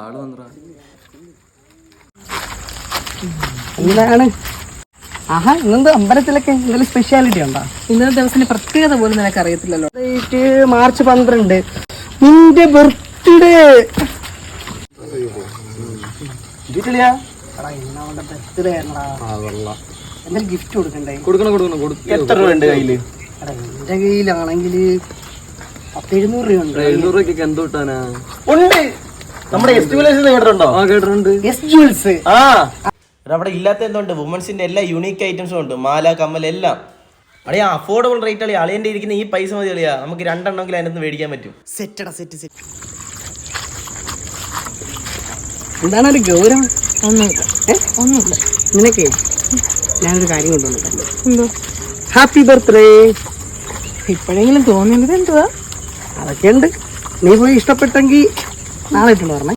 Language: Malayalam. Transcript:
ആള് വന്നടാ. എന്താണ്? ആഹാ, ഇന്നെന്ത് അമ്പലത്തിലൊക്കെ എന്തെങ്കിലും സ്പെഷ്യാലിറ്റി ഉണ്ടോ? ഇന്നത്തെ ദിവസത്തിന്റെ പ്രത്യേകത പോലും നിനക്ക് അറിയത്തില്ലല്ലോ. മാർച്ച് 12 നിന്റെ ബർത്ത്ഡേ. ബർത്ത്ഡേ എന്തെങ്കിലും ഗിഫ്റ്റ് കൊടുക്കണ്ടേ? എത്ര രൂപ കയ്യില്? എന്റെ കയ്യിലാണെങ്കിൽ 700 രൂപ. 700 രൂപയ്ക്ക് എന്ത് കിട്ടാനാ? ഉണ്ട്. നമ്മുടെ കേട്ടിട്ടുണ്ടോ? കേട്ടിട്ടുണ്ട്. S jewels. അവിടെ ഇല്ലാത്ത എന്തുണ്ട്? വുമൻസിന്റെ എല്ലാ യൂണീക്ക് ഐറ്റംസും ഉണ്ട്. മാല, കമ്മൽ എല്ലാം. അളിയാ അഫോർഡബിൾ റേറ്റ് അളിയാ. അളിയന്റെ ഇരിക്കുന്ന ഈ പൈസ മതി അളിയാ. നമുക്ക് 2 എണ്ണമെങ്കിലും അതിനകത്ത് മേടിക്കാൻ പറ്റും. സെറ്റടാ, സെറ്റ്. എന്താണ് ഒരു ഗൗരവം? ഒന്നുമില്ല. നിനക്കേ ഞാനൊരു കാര്യം കൊണ്ടുവന്നിട്ടുണ്ട്. എന്തോ? Happy birthday. ഇപ്പോഴെങ്കിലും തോന്നിയത് എന്തുവാ? അതൊക്കെ ഉണ്ട്. നീ പോയി ഇഷ്ടപ്പെട്ടെങ്കിൽ നാളെ ഇട്ടുകൊണ്ട് പറഞ്ഞേ.